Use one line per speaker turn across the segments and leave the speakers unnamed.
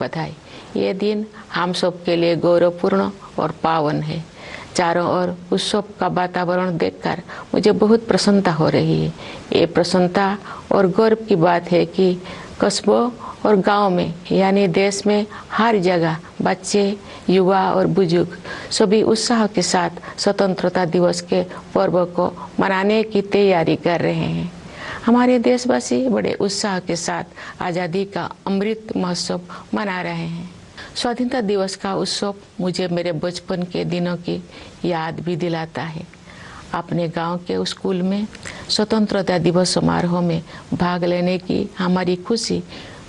बधाई। ये दिन हम सब के लिए गौरवपूर्ण और पावन है। चारों ओर उत्सव का वातावरण देखकर मुझे बहुत प्रसन्नता हो रही है। ये प्रसन्नता और गर्व की बात है कि कस्बों और गांव में यानी देश में हर जगह बच्चे, युवा और बुजुर्ग सभी उत्साह के साथ स्वतंत्रता दिवस के पर्व को मनाने की तैयारी कर रहे हैं। हमारे देशवासी बड़े उत्साह के साथ आज़ादी का अमृत महोत्सव मना रहे हैं। स्वाधीनता दिवस का उत्सव मुझे मेरे बचपन के दिनों की याद भी दिलाता है। अपने गांव के स्कूल में स्वतंत्रता दिवस समारोह में भाग लेने की हमारी खुशी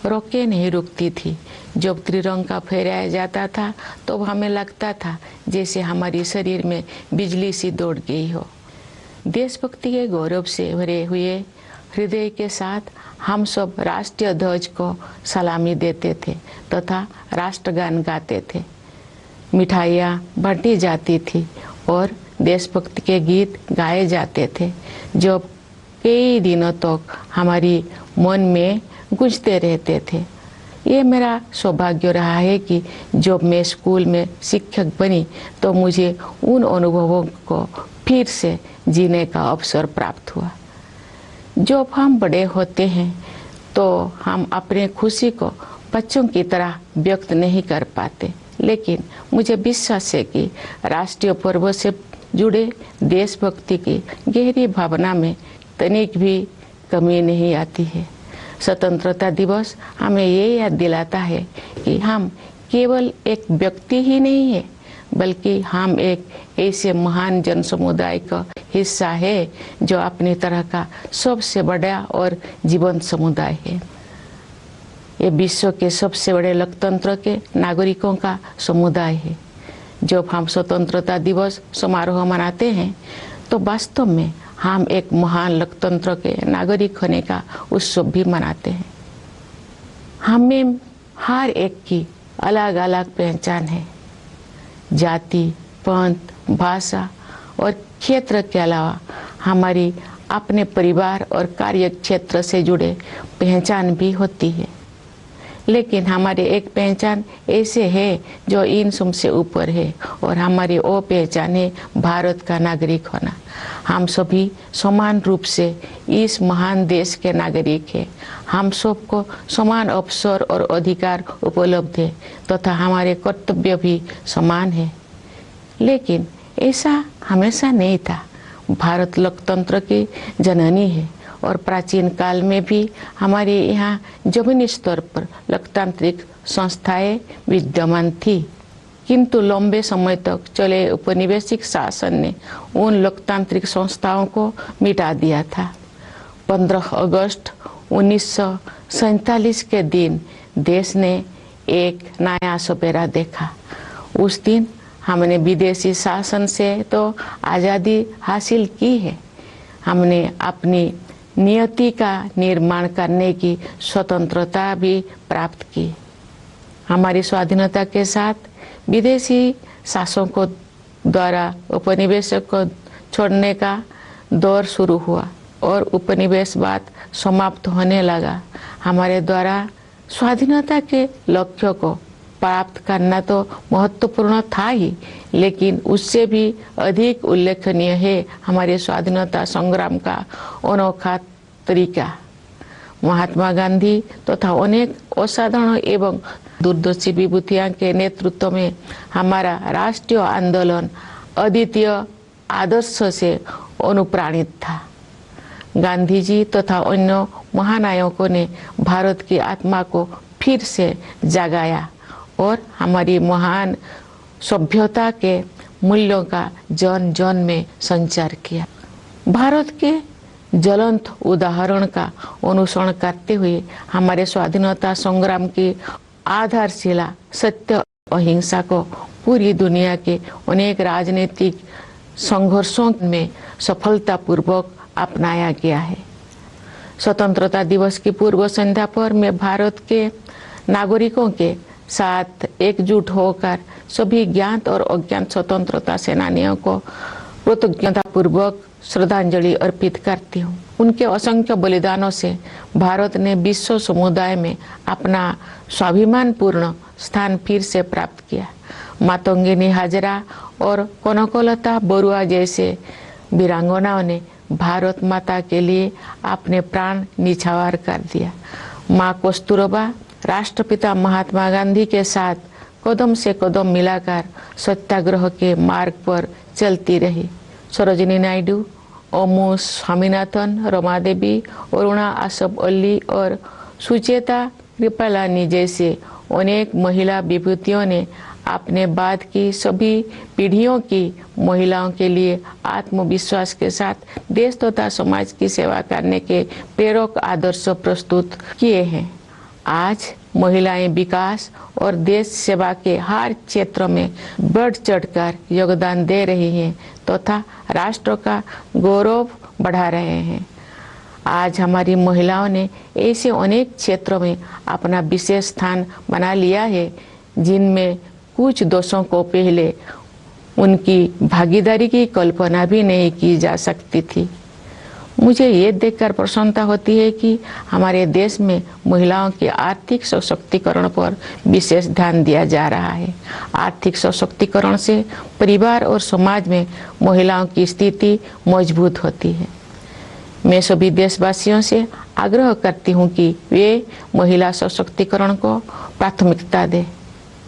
रोके नहीं रुकती थी। जब त्रिरंगा फहराया जाता था तो हमें लगता था जैसे हमारी शरीर में बिजली सी दौड़ गई हो। देशभक्ति के गौरव से भरे हुए हृदय के साथ हम सब राष्ट्रीय ध्वज को सलामी देते थे तथा राष्ट्रगान गाते थे। मिठाइयाँ बांटी जाती थी और देशभक्ति के गीत गाए जाते थे जो कई दिनों तक हमारी मन में गूंजते रहते थे। ये मेरा सौभाग्य रहा है कि जब मैं स्कूल में शिक्षक बनी तो मुझे उन अनुभवों को फिर से जीने का अवसर प्राप्त हुआ। जब हम बड़े होते हैं तो हम अपने खुशी को बच्चों की तरह व्यक्त नहीं कर पाते, लेकिन मुझे विश्वास है कि राष्ट्रीय पर्व से जुड़े देशभक्ति की गहरी भावना में तनिक भी कमी नहीं आती है। स्वतंत्रता दिवस हमें ये याद दिलाता है कि हम केवल एक व्यक्ति ही नहीं है, बल्कि हम एक ऐसे महान जन समुदाय का हिस्सा है जो अपनी तरह का सबसे बड़ा और जीवंत समुदाय है। ये विश्व के सबसे बड़े लोकतंत्र के नागरिकों का समुदाय है। जब हम स्वतंत्रता दिवस समारोह मनाते हैं तो वास्तव में हम एक महान लोकतंत्र के नागरिक होने का उत्सव भी मनाते हैं। हमें हर एक की अलग अलग पहचान है। जाति, पंथ, भाषा और क्षेत्र के अलावा हमारी अपने परिवार और कार्य क्षेत्र से जुड़े पहचान भी होती है, लेकिन हमारी एक पहचान ऐसे है जो इन सब से ऊपर है और हमारी वो पहचान है भारत का नागरिक होना। हम सभी समान रूप से इस महान देश के नागरिक हैं। हम सबको समान अवसर और अधिकार उपलब्ध है तथा हमारे कर्तव्य भी समान है, लेकिन ऐसा हमेशा नहीं था। भारत लोकतंत्र की जननी है और प्राचीन काल में भी हमारे यहाँ जमीनी स्तर पर लोकतांत्रिक संस्थाएं विद्यमान थी, किंतु लंबे समय तक चले उपनिवेशिक शासन ने उन लोकतांत्रिक संस्थाओं को मिटा दिया था। 15 अगस्त 1947 के दिन देश ने एक नया सवेरा देखा। उस दिन हमने विदेशी शासन से तो आज़ादी हासिल की है, हमने अपनी नियति का निर्माण करने की स्वतंत्रता भी प्राप्त की। हमारी स्वाधीनता के साथ विदेशी शासकों द्वारा उपनिवेशक को छोड़ने का दौर शुरू हुआ और उपनिवेशवाद समाप्त होने लगा। हमारे द्वारा स्वाधीनता के लक्ष्य को प्राप्त करना तो महत्वपूर्ण था ही, लेकिन उससे भी अधिक उल्लेखनीय है हमारे स्वाधीनता संग्राम का अनोखा तरीका। महात्मा गांधी तथा अनेक असाधारण एवं दूरदर्शी विभूतियों के नेतृत्व में हमारा राष्ट्रीय आंदोलन अद्वितीय आदर्श से अनुप्राणित था। गांधी जी तथा अन्य महानायकों ने भारत की आत्मा को फिर से जगाया और हमारी महान सभ्यता के मूल्यों का जन जन में संचार किया। भारत के ज्वलंत उदाहरण का अनुसरण करते हुए हमारे स्वाधीनता संग्राम की आधारशिला सत्य अहिंसा को पूरी दुनिया के अनेक राजनीतिक संघर्षों में सफलतापूर्वक अपनाया गया है। स्वतंत्रता दिवस की पूर्व संध्या पर मैं भारत के नागरिकों के साथ एकजुट होकर सभी ज्ञात और अज्ञात स्वतंत्रता सेनानियों को कृतज्ञतापूर्वक श्रद्धांजलि अर्पित करती हूँ। उनके असंख्य बलिदानों से भारत ने विश्व समुदाय में अपना स्वाभिमानपूर्ण स्थान फिर से प्राप्त किया। मातंगिनी हाजरा और कनकलता बरुआ जैसे वीरांगनाओं ने भारत माता के लिए अपने प्राण निछावर कर दिया। माँ कस्तूरबा राष्ट्रपिता महात्मा गांधी के साथ कदम से कदम मिलाकर सत्याग्रह के मार्ग पर चलती रही। सरोजिनी नायडू, ओमू स्वामीनाथन, रमा देवी, अरुणा आसफ अली और सुचेता कृपलानी जैसे अनेक महिला विभूतियों ने अपने बाद की सभी पीढ़ियों की महिलाओं के लिए आत्मविश्वास के साथ देश तथा समाज की सेवा करने के प्रेरक आदर्श प्रस्तुत किए हैं। आज महिलाएं विकास और देश सेवा के हर क्षेत्र में बढ़ चढ़कर योगदान दे रही हैं तथा राष्ट्र का गौरव बढ़ा रहे हैं। आज हमारी महिलाओं ने ऐसे अनेक क्षेत्रों में अपना विशेष स्थान बना लिया है जिनमें कुछ दशकों को पहले उनकी भागीदारी की कल्पना भी नहीं की जा सकती थी। मुझे ये देखकर प्रसन्नता होती है कि हमारे देश में महिलाओं के आर्थिक सशक्तिकरण पर विशेष ध्यान दिया जा रहा है। आर्थिक सशक्तिकरण से परिवार और समाज में महिलाओं की स्थिति मजबूत होती है। मैं सभी देशवासियों से आग्रह करती हूँ कि वे महिला सशक्तिकरण को प्राथमिकता दें।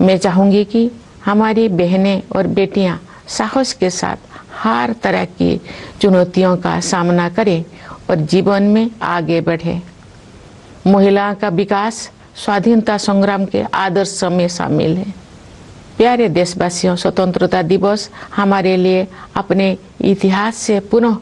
मैं चाहूँगी कि हमारी बहनें और बेटियाँ साहस के साथ हर तरह की चुनौतियों का सामना करें और जीवन में आगे बढ़े। महिलाओं का विकास स्वाधीनता संग्राम के आदर्श में शामिल है। प्यारे देशवासियों, स्वतंत्रता दिवस हमारे लिए अपने इतिहास से पुनः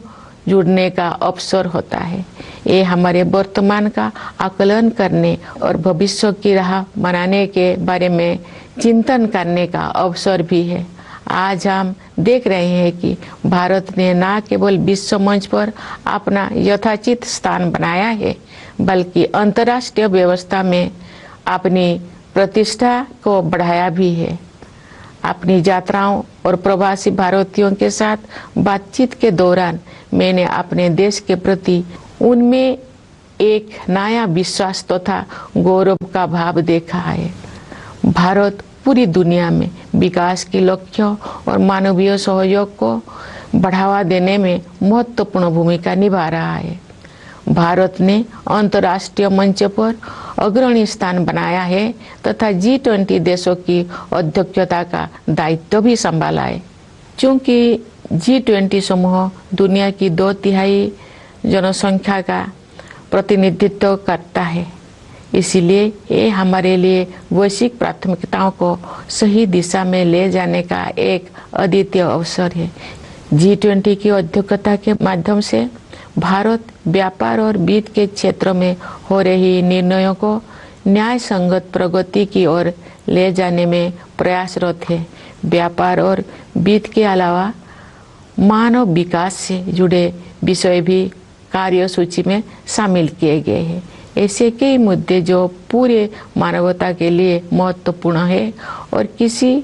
जुड़ने का अवसर होता है। ये हमारे वर्तमान का आकलन करने और भविष्य की राह बनाने के बारे में चिंतन करने का अवसर भी है। आज हम देख रहे हैं कि भारत ने न केवल विश्व मंच पर अपना यथाचित स्थान बनाया है, बल्कि अंतर्राष्ट्रीय व्यवस्था में अपनी प्रतिष्ठा को बढ़ाया भी है। अपनी यात्राओं और प्रवासी भारतीयों के साथ बातचीत के दौरान मैंने अपने देश के प्रति उनमें एक नया विश्वास तथा गौरव का भाव देखा है। भारत पूरी दुनिया में विकास के लक्ष्यों और मानवीय सहयोग को बढ़ावा देने में महत्वपूर्ण भूमिका निभा रहा है। भारत ने अंतर्राष्ट्रीय मंच पर अग्रणी स्थान बनाया है तथा G20 देशों की अध्यक्षता का दायित्व भी संभाला है। क्योंकि G20 समूह दुनिया की 2/3 जनसंख्या का प्रतिनिधित्व करता है, इसीलिए ये हमारे लिए वैश्विक प्राथमिकताओं को सही दिशा में ले जाने का एक अद्वितीय अवसर है। G20 की अध्यक्षता के माध्यम से भारत व्यापार और वित्त के क्षेत्र में हो रही निर्णयों को न्याय संगत प्रगति की ओर ले जाने में प्रयासरत है। व्यापार और वित्त के अलावा मानव विकास से जुड़े विषय भी कार्यसूची में शामिल किए गए हैं। ऐसे कई मुद्दे जो पूरे मानवता के लिए महत्वपूर्ण है और किसी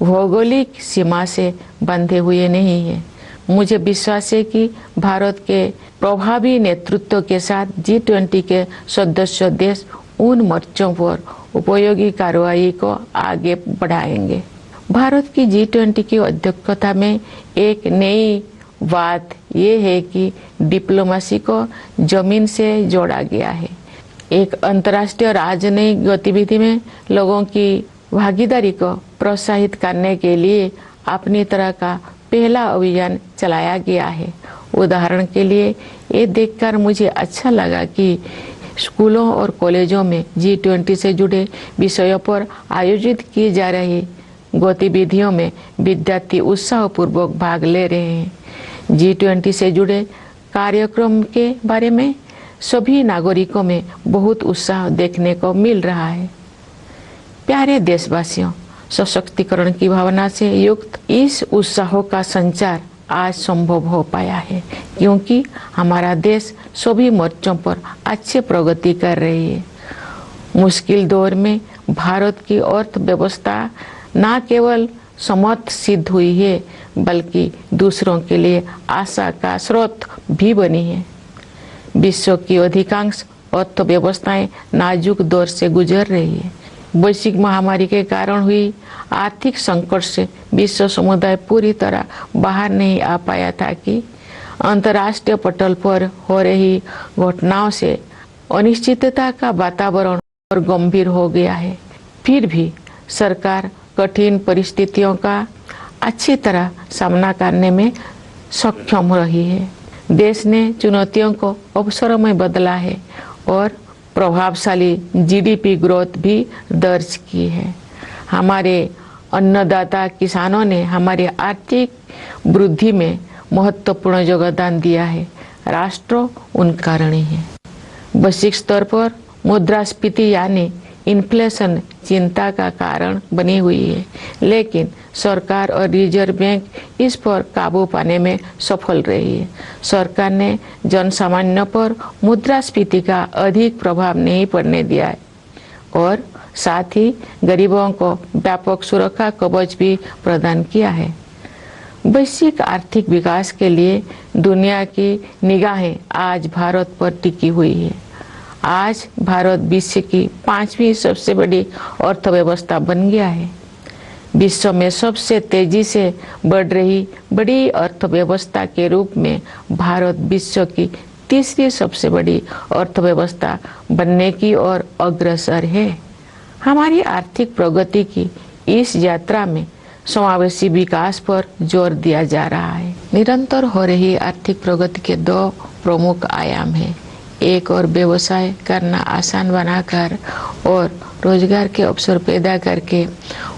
भौगोलिक सीमा से बंधे हुए नहीं है। मुझे विश्वास है कि भारत के प्रभावी नेतृत्व के साथ G20 के सदस्य देश उन मोर्चों पर उपयोगी कार्रवाई को आगे बढ़ाएंगे। भारत की G20 की अध्यक्षता में एक नई बात यह है कि डिप्लोमेसी को जमीन से जोड़ा गया है। एक अंतर्राष्ट्रीय राजनयिक गतिविधि में लोगों की भागीदारी को प्रोत्साहित करने के लिए अपनी तरह का पहला अभियान चलाया गया है। उदाहरण के लिए ये देखकर मुझे अच्छा लगा कि स्कूलों और कॉलेजों में G20 से जुड़े विषयों पर आयोजित की जा रही गतिविधियों में विद्यार्थी उत्साहपूर्वक भाग ले रहे हैं। G20 से जुड़े कार्यक्रम के बारे में सभी नागरिकों में बहुत उत्साह देखने को मिल रहा है। प्यारे देशवासियों, सशक्तिकरण की भावना से युक्त इस उत्साह का संचार आज संभव हो पाया है क्योंकि हमारा देश सभी मोर्चों पर अच्छी प्रगति कर रही है। मुश्किल दौर में भारत की अर्थव्यवस्था न केवल समर्थ सिद्ध हुई है बल्कि दूसरों के लिए आशा का स्रोत भी बनी है। विश्व की अधिकांश अर्थव्यवस्थाएं नाजुक दौर से गुजर रही है। वैश्विक महामारी के कारण हुई आर्थिक संकट से विश्व समुदाय पूरी तरह बाहर नहीं आ पाया था कि अंतर्राष्ट्रीय पटल पर हो रही घटनाओं से अनिश्चितता का वातावरण और गंभीर हो गया है। फिर भी सरकार कठिन परिस्थितियों का अच्छी तरह सामना करने में सक्षम रही है। देश ने चुनौतियों को अवसरों में बदला है और प्रभावशाली जीडीपी ग्रोथ भी दर्ज की है। हमारे अन्नदाता किसानों ने हमारी आर्थिक वृद्धि में महत्वपूर्ण योगदान दिया है। राष्ट्र उनका ऋणी है। वैश्विक स्तर पर मुद्रास्फीति यानी इन्फ्लेशन चिंता का कारण बनी हुई है, लेकिन सरकार और रिजर्व बैंक इस पर काबू पाने में सफल रही है। सरकार ने जनसामान्य पर मुद्रास्फीति का अधिक प्रभाव नहीं पड़ने दिया है और साथ ही गरीबों को व्यापक सुरक्षा कवच भी प्रदान किया है। वैश्विक आर्थिक विकास के लिए दुनिया की निगाहें आज भारत पर टिकी हुई है। आज भारत विश्व की 5वीं सबसे बड़ी अर्थव्यवस्था बन गया है। विश्व में सबसे तेजी से बढ़ रही बड़ी अर्थव्यवस्था के रूप में भारत विश्व की 3री सबसे बड़ी अर्थव्यवस्था बनने की ओर अग्रसर है। हमारी आर्थिक प्रगति की इस यात्रा में समावेशी विकास पर जोर दिया जा रहा है। निरंतर हो रही आर्थिक प्रगति के 2 प्रमुख आयाम हैं। एक और व्यवसाय करना आसान बनाकर और रोजगार के अवसर पैदा करके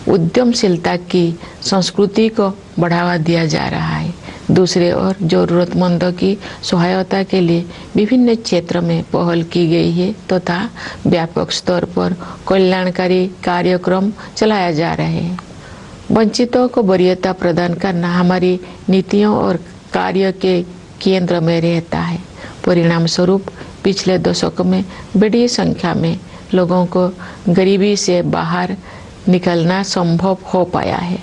उद्यमशीलता की संस्कृति को बढ़ावा दिया जा रहा है। दूसरे ओर जरूरतमंदों की सहायता के लिए विभिन्न क्षेत्रों में पहल की गई है तथा व्यापक स्तर पर कल्याणकारी कार्यक्रम चलाया जा रहे हैं। वंचितों को वरीयता प्रदान करना हमारी नीतियों और कार्य के केंद्र में रहता है। परिणाम स्वरूप पिछले दशक में बड़ी संख्या में लोगों को गरीबी से बाहर निकलना संभव हो पाया है।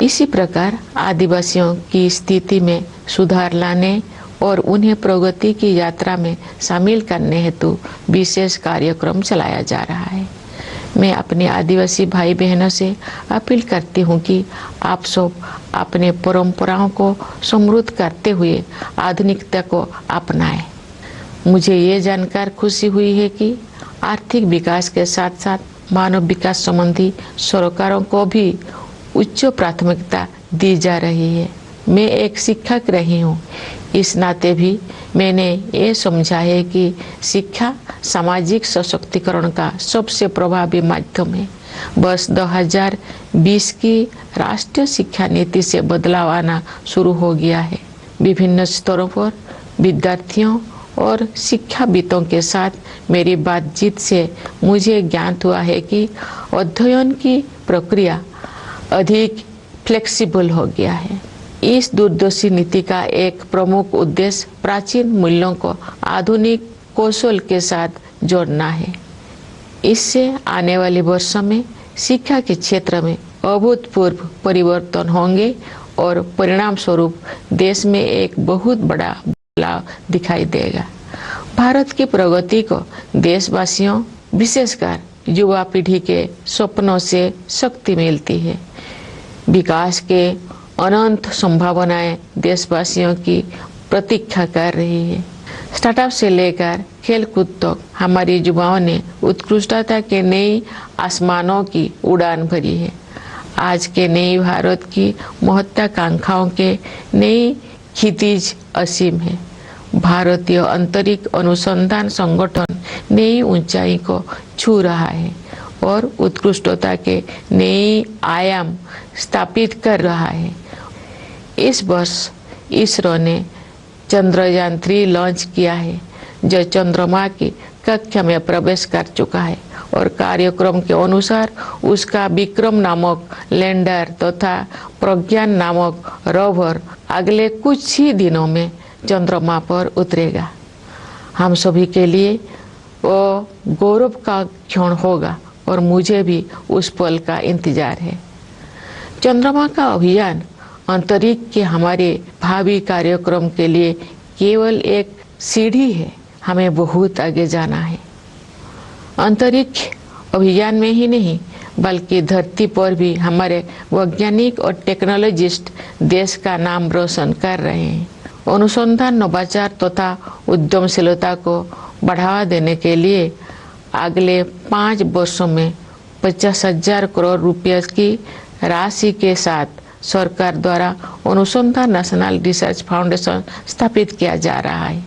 इसी प्रकार आदिवासियों की स्थिति में सुधार लाने और उन्हें प्रगति की यात्रा में शामिल करने हेतु विशेष कार्यक्रम चलाया जा रहा है। मैं अपने आदिवासी भाई बहनों से अपील करती हूँ कि आप सब अपने परंपराओं को समृद्ध करते हुए आधुनिकता को अपनाएं। मुझे ये जानकर खुशी हुई है कि आर्थिक विकास के साथ साथ मानव विकास संबंधी सरकारों को भी उच्च प्राथमिकता दी जा रही है। मैं एक शिक्षक रही हूँ, इस नाते भी मैंने ये समझा है कि शिक्षा सामाजिक सशक्तिकरण का सबसे प्रभावी माध्यम है। वर्ष 2020 की राष्ट्रीय शिक्षा नीति से बदलाव आना शुरू हो गया है। विभिन्न स्तरों पर विद्यार्थियों और शिक्षाविदों के साथ मेरी बातचीत से मुझे ज्ञात हुआ है कि अध्ययन की प्रक्रिया अधिक फ्लेक्सिबल हो गया है। इस दूरदर्शी नीति का एक प्रमुख उद्देश्य प्राचीन मूल्यों को आधुनिक कौशल के साथ जोड़ना है। इससे आने वाले वर्षों में शिक्षा के क्षेत्र में अभूतपूर्व परिवर्तन होंगे और परिणाम स्वरूप देश में एक बहुत बड़ा बदलाव दिखाई देगा। भारत की प्रगति को देशवासियों विशेषकर युवा पीढ़ी के सपनों से शक्ति मिलती है। विकास के अनंत संभावनाएं देशवासियों की प्रतीक्षा कर रही है। स्टार्टअप से लेकर खेलकूद तक हमारे युवाओं ने उत्कृष्टता के नई आसमानों की उड़ान भरी है। आज के नई भारत की महत्वाकांक्षाओं के नई क्षितिज असीम है। भारतीय अंतरिक्ष अनुसंधान संगठन नई ऊंचाई को छू रहा है और उत्कृष्टता के नए आयाम स्थापित कर रहा है। इस वर्ष इसरो ने चंद्रयान 3 लॉन्च किया है, जो चंद्रमा की कक्षा में प्रवेश कर चुका है और कार्यक्रम के अनुसार उसका विक्रम नामक लैंडर तथा प्रज्ञान नामक रोवर अगले कुछ ही दिनों में चंद्रमा पर उतरेगा। हम सभी के लिए वो गौरव का क्षण होगा और मुझे भी उस पल का इंतजार है। चंद्रमा का अभियान अंतरिक्ष के हमारे भावी कार्यक्रम के लिए केवल एक सीढ़ी है। हमें बहुत आगे जाना है। अंतरिक्ष अभियान में ही नहीं बल्कि धरती पर भी हमारे वैज्ञानिक और टेक्नोलॉजिस्ट देश का नाम रोशन कर रहे हैं। अनुसंधान, नवाचार तथा उद्यमशीलता को बढ़ावा देने के लिए अगले 5 वर्षों में 50,000 करोड़ रुपये की राशि के साथ सरकार द्वारा अनुसंधान नेशनल रिसर्च फाउंडेशन स्थापित किया जा रहा है।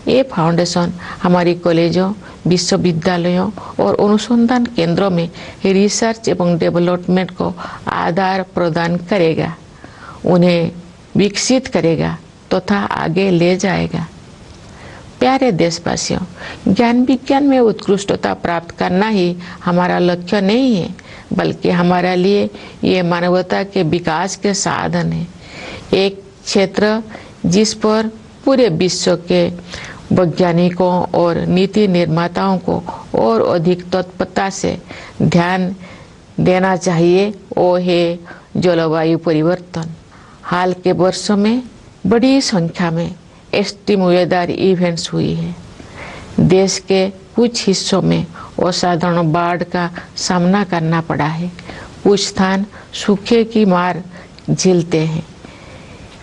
ये फाउंडेशन हमारी कॉलेजों, विश्वविद्यालयों और अनुसंधान केंद्रों में रिसर्च एवं डेवलपमेंट को आधार प्रदान करेगा, उन्हें विकसित करेगा तथा आगे ले जाएगा। प्यारे देशवासियों, ज्ञान विज्ञान में उत्कृष्टता प्राप्त करना ही हमारा लक्ष्य नहीं है, बल्कि हमारे लिए ये मानवता के विकास के साधन है। एक क्षेत्र जिस पर पूरे विश्व के वैज्ञानिकों और नीति निर्माताओं को और अधिक तत्परता से ध्यान देना चाहिए वो है जलवायु परिवर्तन। हाल के वर्षों में बड़ी संख्या में एक्सट्रीम वेदर इवेंट्स हुई है। देश के कुछ हिस्सों में असाधारण बाढ़ का सामना करना पड़ा है, कुछ स्थान सूखे की मार झेलते हैं।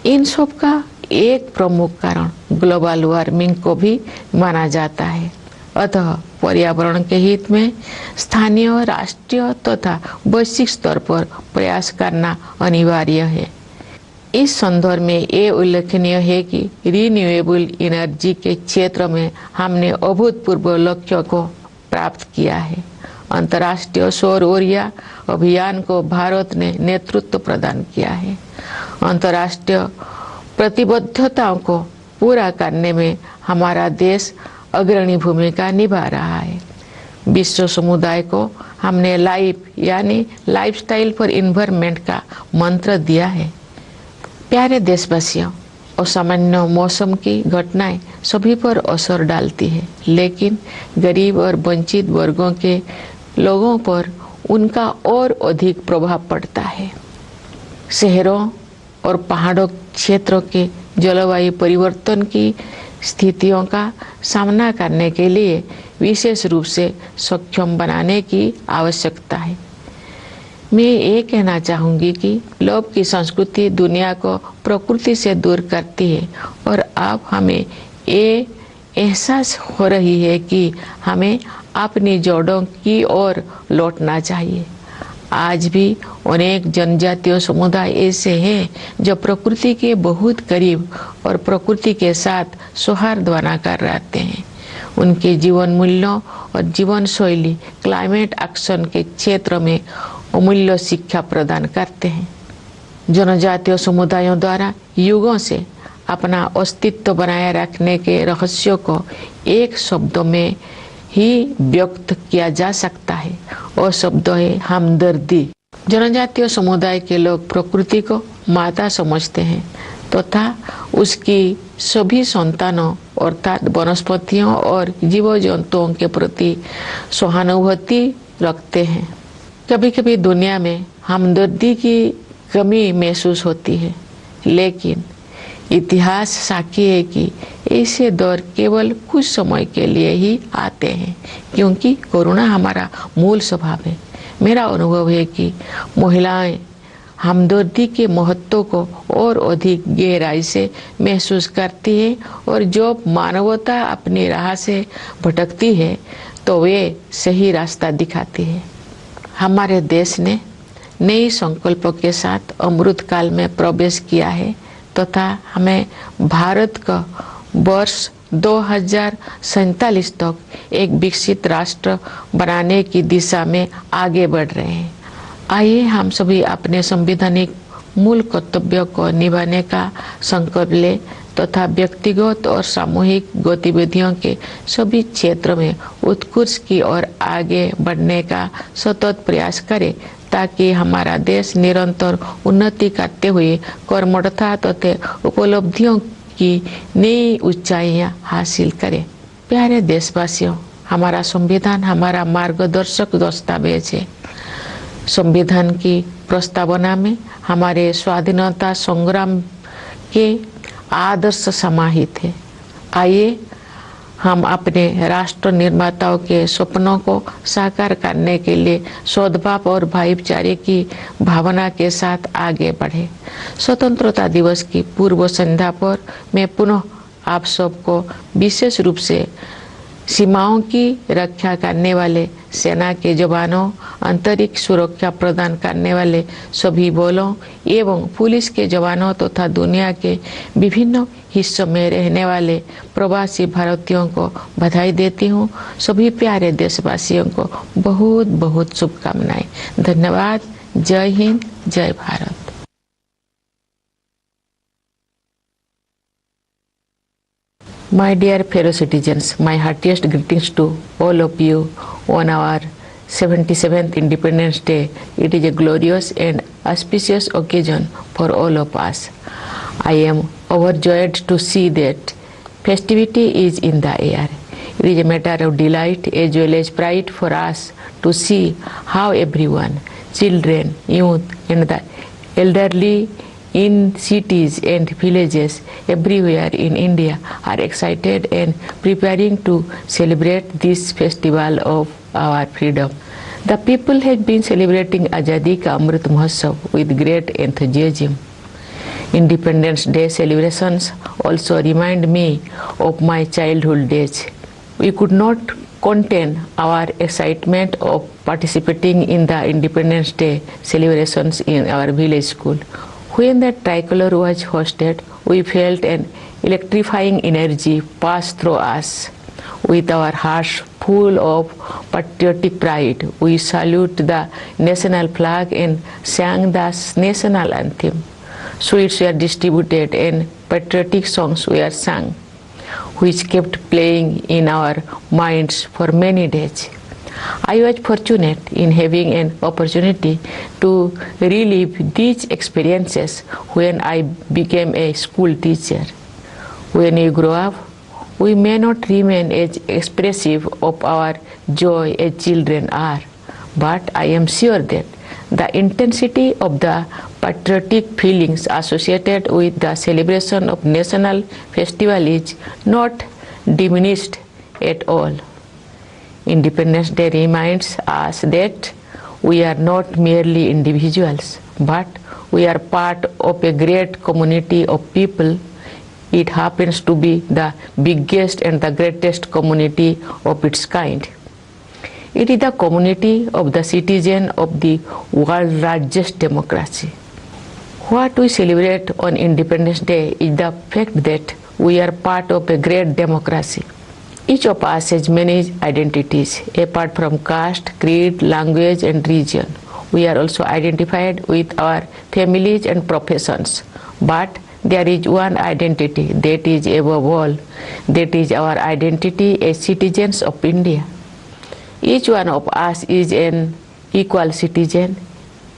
इन सब का एक प्रमुख कारण ग्लोबल वार्मिंग को भी माना जाता है। अतः पर्यावरण के हित में स्थानीय, राष्ट्रीय तथा वैश्विक स्तर पर प्रयास करना अनिवार्य है। इस संदर्भ में ये उल्लेखनीय है कि रिन्यूएबल एनर्जी के क्षेत्र में हमने अभूतपूर्व लक्ष्य को प्राप्त किया है। अंतर्राष्ट्रीय सौर ऊर्जा अभियान को भारत ने नेतृत्व प्रदान किया है। अंतर्राष्ट्रीय प्रतिबद्धताओं को पूरा करने में हमारा देश अग्रणी भूमिका निभा रहा है। विश्व समुदाय को हमने लाइफ यानी लाइफस्टाइल फॉर एनवायरनमेंट का मंत्र दिया है। प्यारे देशवासियों, असामान्य मौसम की घटनाएं सभी पर असर डालती है, लेकिन गरीब और वंचित वर्गों के लोगों पर उनका और अधिक प्रभाव पड़ता है। शहरों और पहाड़ों क्षेत्रों के जलवायु परिवर्तन की स्थितियों का सामना करने के लिए विशेष रूप से सक्षम बनाने की आवश्यकता है। मैं ये कहना चाहूँगी कि लोभ की संस्कृति दुनिया को प्रकृति से दूर करती है और अब हमें ये एहसास हो रही है कि हमें अपनी जड़ों की ओर लौटना चाहिए। आज भी अनेक जनजातीय समुदाय ऐसे हैं जो प्रकृति के बहुत करीब और प्रकृति के साथ सौहार्द बनाकर रहते हैं। उनके जीवन मूल्यों और जीवन शैली क्लाइमेट एक्शन के क्षेत्र में अमूल्य शिक्षा प्रदान करते हैं। जनजातीय समुदायों द्वारा युगों से अपना अस्तित्व बनाए रखने के रहस्यों को एक शब्द में ही व्यक्त किया जा सकता है और शब्द है हमदर्दी। जनजातीय समुदाय के लोग प्रकृति को माता समझते हैं तथा उसकी सभी संतानों अर्थात वनस्पतियों और जीव जंतुओं के प्रति सहानुभूति रखते हैं। कभी कभी दुनिया में हमदर्दी की कमी महसूस होती है, लेकिन इतिहास साक्षी है कि ऐसे दौर केवल कुछ समय के लिए ही आते हैं, क्योंकि करुणा हमारा मूल स्वभाव है। मेरा अनुभव है कि महिलाएं हमदर्दी के महत्व को और अधिक गहराई से महसूस करती है और जब मानवता अपनी राह से भटकती है तो वे सही रास्ता दिखाती है। हमारे देश ने नई संकल्पों के साथ अमृत काल में प्रवेश किया है तथा हमें भारत का वर्ष 2047 तक एक विकसित राष्ट्र बनाने की दिशा में आगे बढ़ रहे हैं। आइए हम सभी अपने संवैधानिक मूल कर्तव्यों को निभाने का संकल्प लें तथा व्यक्तिगत और सामूहिक गतिविधियों के सभी क्षेत्र में उत्कृष्ट की ओर आगे बढ़ने का सतत प्रयास करें, ताकि हमारा देश निरंतर उन्नति करते हुए कर्मठता तथा उपलब्धियों की नई ऊंचाइयां हासिल करे। प्यारे देशवासियों, हमारा संविधान हमारा मार्गदर्शक दस्तावेज है। संविधान की प्रस्तावना में हमारे स्वाधीनता संग्राम के आदर्श समाहित है। आइए हम अपने राष्ट्र निर्माताओं के सपनों को साकार करने के लिए सद्भाव और भाईचारे की भावना के साथ आगे बढ़े। स्वतंत्रता दिवस की पूर्व संध्या पर मैं पुनः आप सबको विशेष रूप से सीमाओं की रक्षा करने वाले सेना के जवानों, अंतरिक्ष सुरक्षा प्रदान करने वाले सभी बलों एवं पुलिस के जवानों तथा दुनिया के विभिन्न हिस्सों में रहने वाले प्रवासी भारतीयों को बधाई देती हूँ। सभी प्यारे देशवासियों को बहुत बहुत शुभकामनाएं। धन्यवाद। जय हिंद, जय Bharat. My dear fellow citizens, my heartiest greetings to all of you on our 77th Independence Day. It is a glorious and auspicious occasion for all of us. I am overjoyed to see that festivity is in the air. It is a matter of delight as well as pride for us to see how everyone, children, youth and the elderly in cities and villages everywhere in India are excited and preparing to celebrate this festival of our freedom. The people have been celebrating Azadi Ka Amrit Mahotsav with great enthusiasm. Independence Day celebrations also remind me of my childhood days. We could not contain our excitement of participating in the Independence Day celebrations in our village school. When the tricolor was hosted, we felt an electrifying energy pass through us. With our hearts full of patriotic pride, we salute the national flag and sang the national anthem. Sweets were distributed and patriotic songs were sung, which kept playing in our minds for many days. I was fortunate in having an opportunity to relive these experiences when I became a school teacher. When we grow up, we may not remain as expressive of our joy as children are, but I am sure that the intensity of the patriotic feelings associated with the celebration of national festival is not diminished at all. Independence Day reminds us that we are not merely individuals, but we are part of a great community of people. It happens to be the biggest and the greatest community of its kind. It is the community of the citizens of the world's largest democracy. What we celebrate on Independence Day is the fact that we are part of a great democracy. Each of us has many identities, apart from caste, creed, language and region. We are also identified with our families and professions. But there is one identity that is above all, that is our identity as citizens of India. Each one of us is an equal citizen.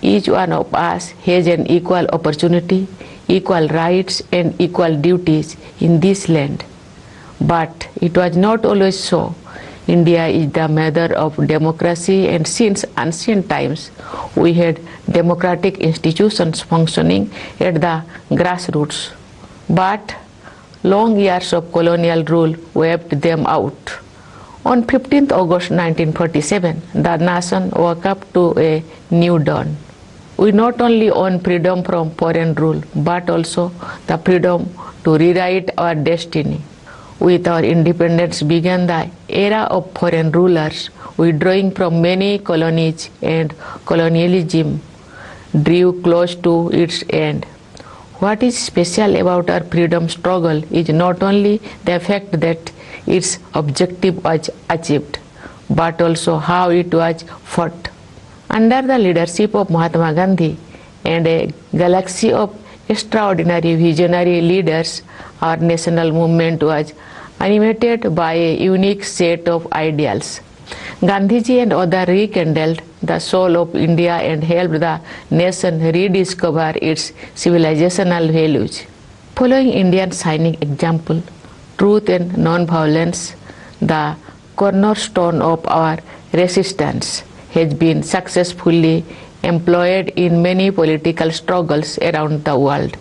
Each one of us has an equal opportunity, equal rights and equal duties in this land. But it was not always so. India is the mother of democracy, and since ancient times we had democratic institutions functioning at the grassroots. But long years of colonial rule wiped them out. On 15th August 1947, the nation woke up to a new dawn. We not only own freedom from foreign rule, but also the freedom to rewrite our destiny. With our independence began the era of foreign rulers, withdrawing from many colonies, and colonialism drew close to its end. What is special about our freedom struggle is not only the fact that its objective was achieved, but also how it was fought. Under the leadership of Mahatma Gandhi and a galaxy of extraordinary visionary leaders, our national movement was animated by a unique set of ideals. Gandhiji and others rekindled the soul of India and helped the nation rediscover its civilizational values. Following India's shining example, truth and non-violence, the cornerstone of our resistance, has been successfully employed in many political struggles around the world.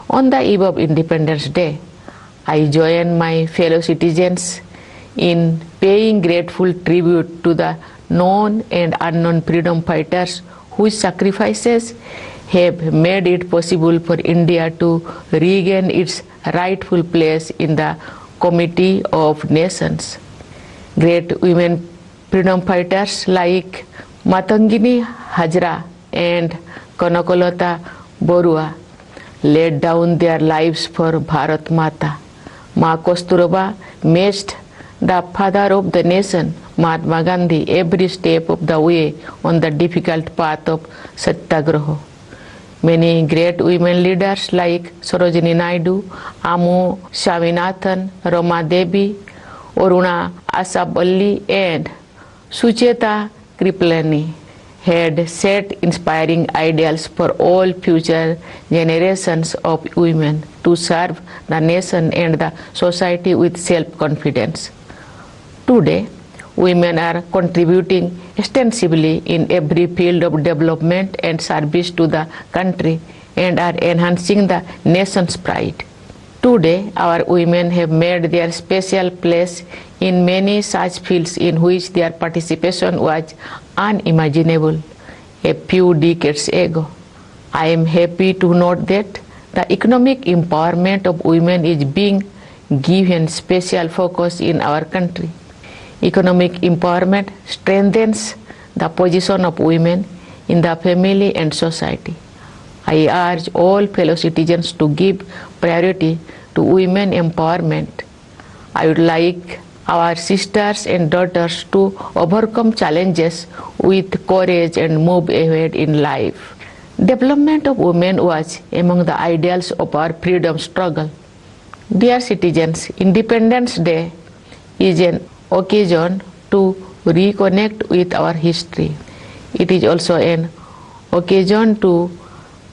On the eve of Independence Day, I join my fellow citizens in paying grateful tribute to the known and unknown freedom fighters whose sacrifices have made it possible for India to regain its rightful place in the Committee of Nations. Great women freedom fighters like Matangini Hajra and Kanakolata Borua laid down their lives for Bharat Mata. Ma Kosturaba matched the father of the nation, Mahatma Gandhi, every step of the way on the difficult path of Satyagraha. Many great women leaders like Sarojini Naidu, Amu Swaminathan, Rama Devi, Aruna Asaballi and Sucheta Kripalani had set inspiring ideals for all future generations of women to serve the nation and the society with self-confidence. Today, women are contributing extensively in every field of development and service to the country and are enhancing the nation's pride. Today, our women have made their special place in many such fields in which their participation was unimaginable a few decades ago. I am happy to note that the economic empowerment of women is being given special focus in our country. Economic empowerment strengthens the position of women in the family and society. I urge all fellow citizens to give priority to women empowerment. I would like our sisters and daughters to overcome challenges with courage and move ahead in life. Development of women was among the ideals of our freedom struggle. Dear citizens, Independence Day is an occasion to reconnect with our history. It is also an occasion to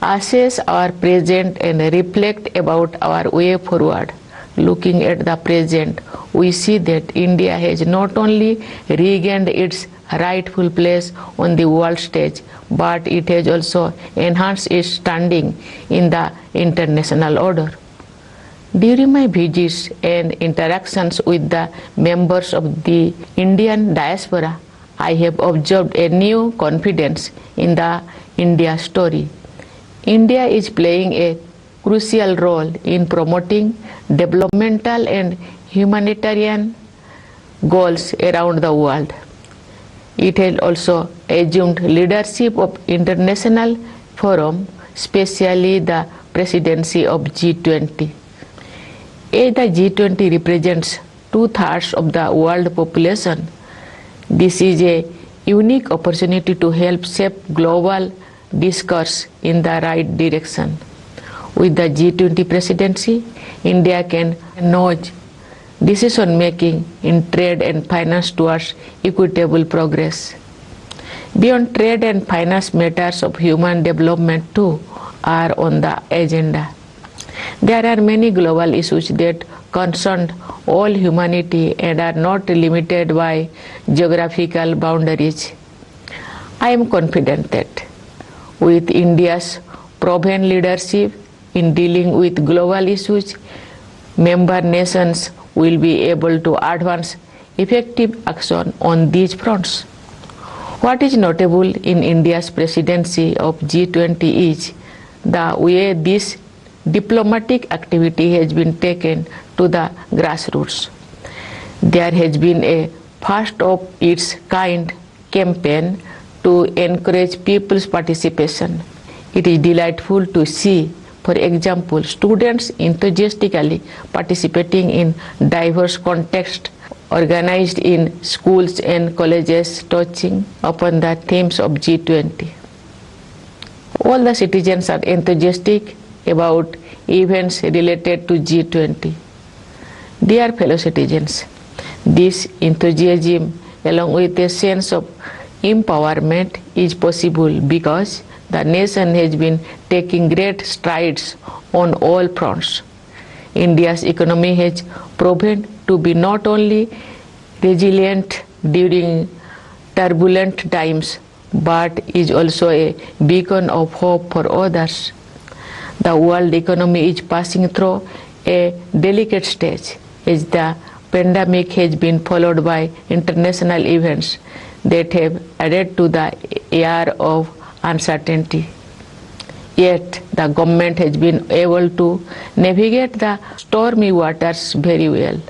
assess our present and reflect about our way forward. Looking at the present, we see that India has not only regained its rightful place on the world stage, but it has also enhanced its standing in the international order. During my visits and interactions with the members of the Indian diaspora, I have observed a new confidence in the India story. India is playing a crucial role in promoting developmental and humanitarian goals around the world. It has also assumed leadership of international forums, especially the presidency of G20. As the G20 represents 2/3 of the world population, this is a unique opportunity to help shape global discourse in the right direction. With the G20 presidency, India can nudge decision-making in trade and finance towards equitable progress. Beyond trade and finance, matters of human development too are on the agenda. There are many global issues that concern all humanity and are not limited by geographical boundaries. I am confident that with India's proven leadership in dealing with global issues, member nations will be able to advance effective action on these fronts. What is notable in India's presidency of G20 is the way this diplomatic activity has been taken to the grassroots. There has been a first of its kind campaign to encourage people's participation. It is delightful to see, for example, students enthusiastically participating in diverse contexts organized in schools and colleges touching upon the themes of G20. All the citizens are enthusiastic about events related to G20. Dear fellow citizens, this enthusiasm along with a sense of empowerment is possible because the nation has been taking great strides on all fronts. India's economy has proven to be not only resilient during turbulent times, but is also a beacon of hope for others. The world economy is passing through a delicate stage as the pandemic has been followed by international events that have added to the air of uncertainty. Yet the government has been able to navigate the stormy waters very well.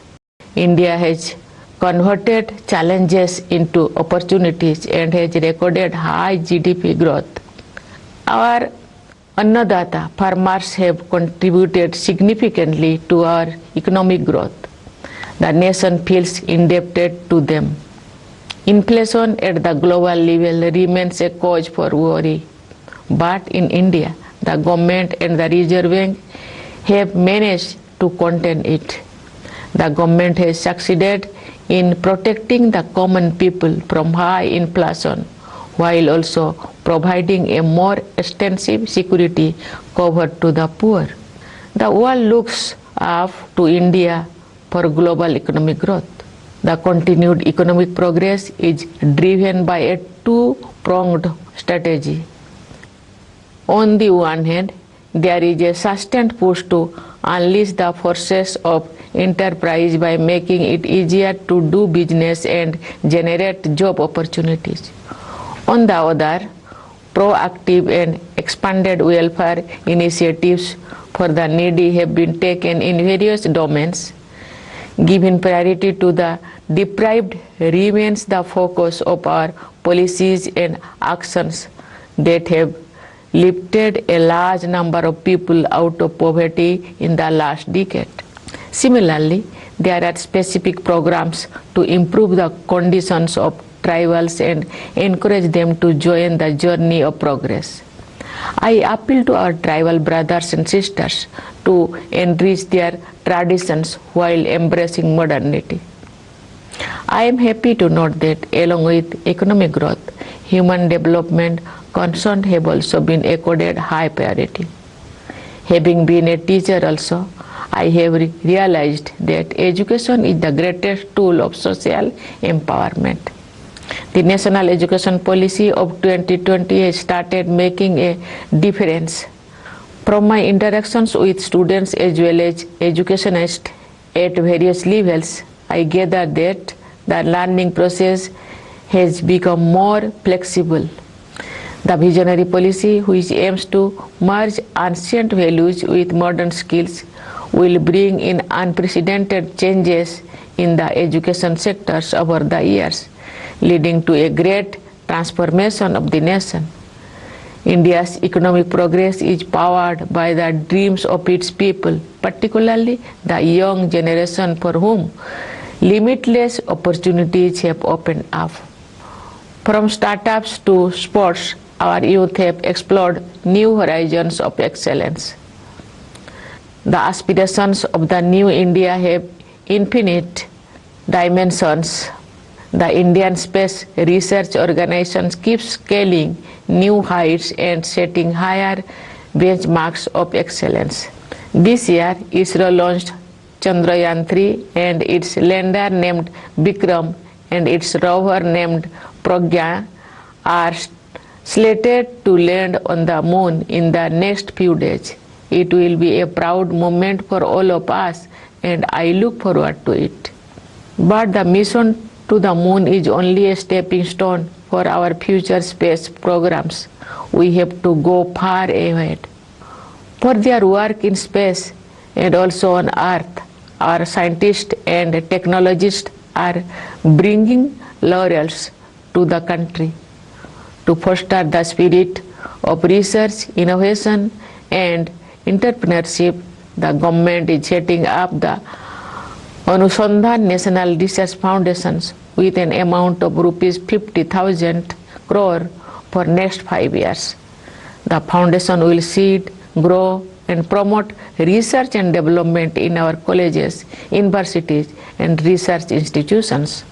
India has converted challenges into opportunities and has recorded high GDP growth. Our Annadata farmers have contributed significantly to our economic growth. The nation feels indebted to them. Inflation at the global level remains a cause for worry. But in India, the government and the Reserve Bank have managed to contain it. The government has succeeded in protecting the common people from high inflation, while also providing a more extensive security cover to the poor. The world looks up to India for global economic growth. The continued economic progress is driven by a two-pronged strategy. On the one hand, there is a sustained push to unleash the forces of enterprise by making it easier to do business and generate job opportunities. On the other, proactive and expanded welfare initiatives for the needy have been taken in various domains. Giving priority to the deprived remains the focus of our policies and actions that have lifted a large number of people out of poverty in the last decade. Similarly, there are specific programs to improve the conditions of tribals and encourage them to join the journey of progress. I appeal to our tribal brothers and sisters to enrich their traditions while embracing modernity. I am happy to note that along with economic growth, human development concerns have also been accorded high priority. Having been a teacher also, I have realized that education is the greatest tool of social empowerment. The National Education Policy of 2020 has started making a difference. From my interactions with students as well as educationists at various levels, I gather that the learning process has become more flexible. The visionary policy, which aims to merge ancient values with modern skills, will bring in unprecedented changes in the education sectors over the years, leading to a great transformation of the nation. India's economic progress is powered by the dreams of its people, particularly the young generation for whom limitless opportunities have opened up. From startups to sports, our youth have explored new horizons of excellence. The aspirations of the new India have infinite dimensions. The Indian Space Research Organization keeps scaling new heights and setting higher benchmarks of excellence. This year, ISRO launched Chandrayaan-3 and its lander named Vikram and its rover named Pragya are slated to land on the moon in the next few days. It will be a proud moment for all of us, and I look forward to it. But the mission to the moon is only a stepping stone for our future space programs. We have to go far ahead. For their work in space and also on Earth, our scientists and technologists are bringing laurels to the country. To foster the spirit of research, innovation, and entrepreneurship, the government is setting up the Anusandhan National Research Foundations with an amount of rupees 50,000 crore for next 5 years. The foundation will seed, grow, and promote research and development in our colleges, universities, and research institutions.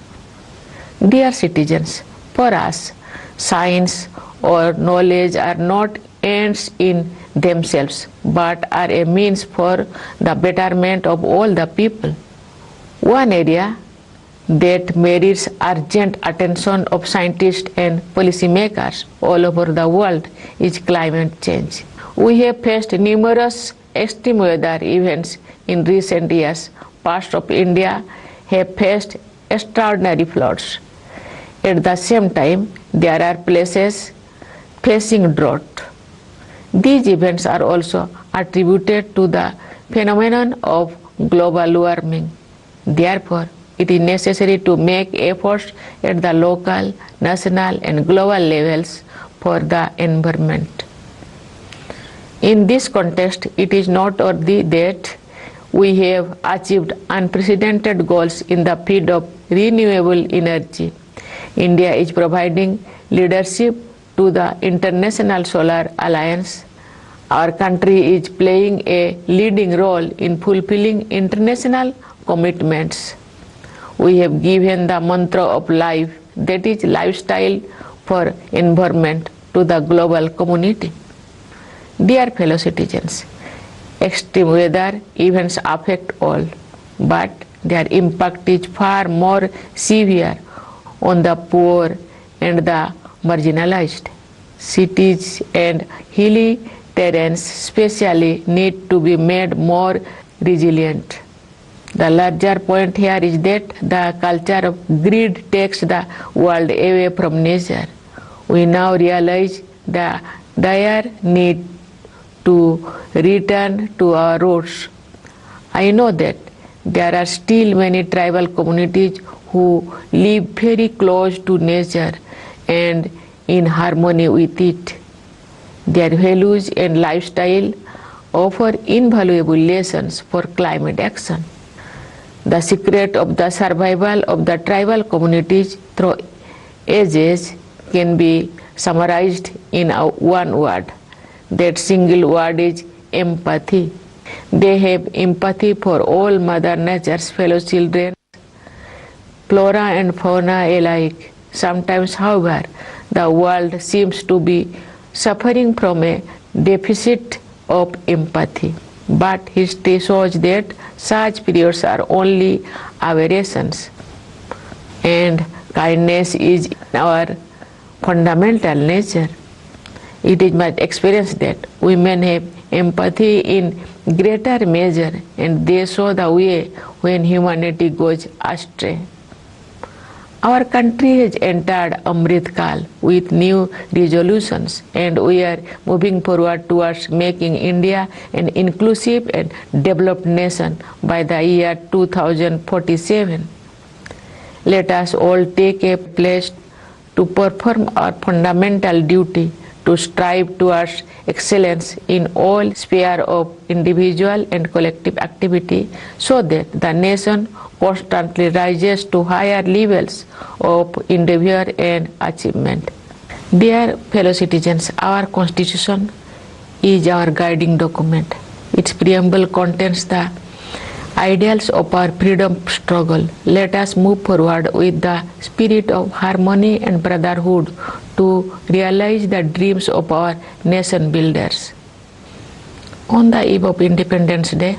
Dear citizens, for us, science or knowledge are not ends in themselves, but are a means for the betterment of all the people. One area that merits urgent attention of scientists and policymakers all over the world is climate change. We have faced numerous extreme weather events in recent years. Parts of India have faced extraordinary floods. At the same time, there are places facing drought. These events are also attributed to the phenomenon of global warming. Therefore, it is necessary to make efforts at the local, national and global levels for the environment. In this context, it is noteworthy that we have achieved unprecedented goals in the field of renewable energy. India is providing leadership to the International Solar Alliance. Our country is playing a leading role in fulfilling international commitments. We have given the mantra of life, that is lifestyle for environment, to the global community. Dear fellow citizens, extreme weather events affect all, but their impact is far more severe on the poor and the marginalized. Cities and hilly terrains especially need to be made more resilient. The larger point here is that the culture of greed takes the world away from nature. We now realize the dire need to return to our roots. I know that there are still many tribal communities who live very close to nature and in harmony with it. Their values and lifestyle offer invaluable lessons for climate action. The secret of the survival of the tribal communities through ages can be summarized in one word. That single word is empathy. They have empathy for all Mother Nature's fellow children, flora and fauna alike. Sometimes, however, the world seems to be suffering from a deficit of empathy. But history shows that such periods are only aberrations, and kindness is our fundamental nature. It is my experience that women have empathy in greater measure, and they show the way when humanity goes astray. Our country has entered Amrit Kal with new resolutions, and we are moving forward towards making India an inclusive and developed nation by the year 2047. Let us all take a pledge to perform our fundamental duty to strive towards excellence in all spheres of individual and collective activity, so that the nation constantly rises to higher levels of endeavor and achievement. Dear fellow citizens, our Constitution is our guiding document. Its preamble contains the ideals of our freedom struggle. Let us move forward with the spirit of harmony and brotherhood to realize the dreams of our nation builders. On the eve of Independence Day,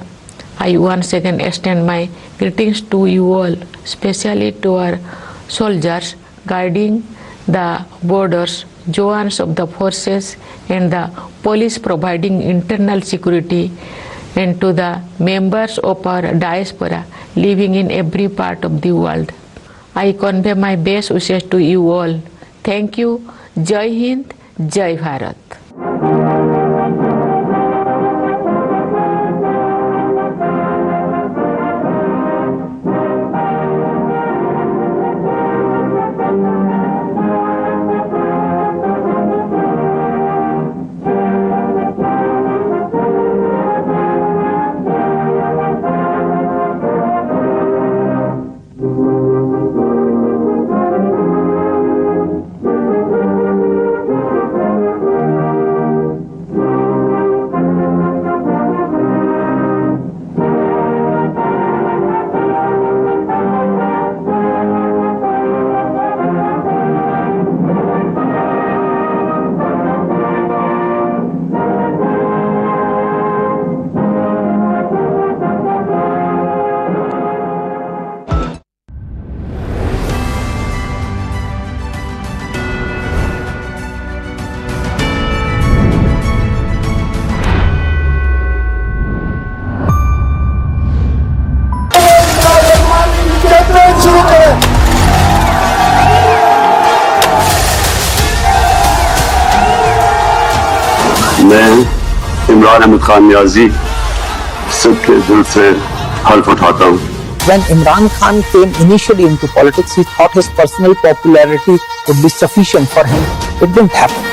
I once again extend my greetings to you all, especially to our soldiers guarding the borders, Jawans of the forces and the police providing internal security, and to the members of our diaspora living in every part of the world. I convey my best wishes to you all. Thank you. Jai Hind, Jai Bharat.
मैं इमरान अहमद खान नियाजी सबके दिल से हल्फ उठाता हूँ।
When Imran Khan came initially into politics, he thought his personal popularity would be sufficient for him. It didn't happen.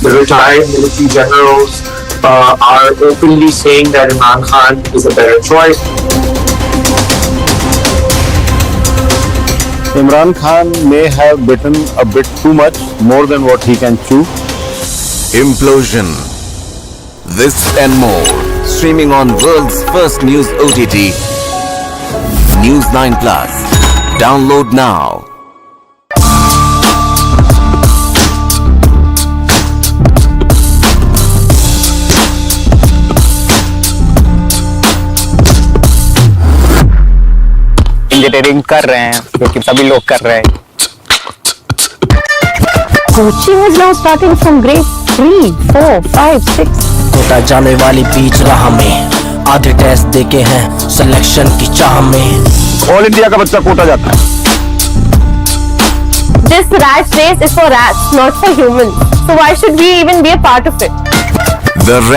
The retired military generals are openly saying that Imran Khan is a better choice.
Imran Khan may have bitten a bit too much, more than what he can chew.
Implosion. This and more. Streaming on world's first news OTT. News9 Plus. Download now.
Engineering कर रहे हैं क्योंकि सभी लोग कर रहे हैं.
Coaching is now starting from grade 3, 4, 5, 6.
Kota जाने वाली बीच राह में आधे टेस्ट देके हैं सिलेक्शन की चाह में.
ऑल इंडिया का बच्चा कोटा जाता है.
This rat race is for rats, not for humans. So why should we even be a part of it?
The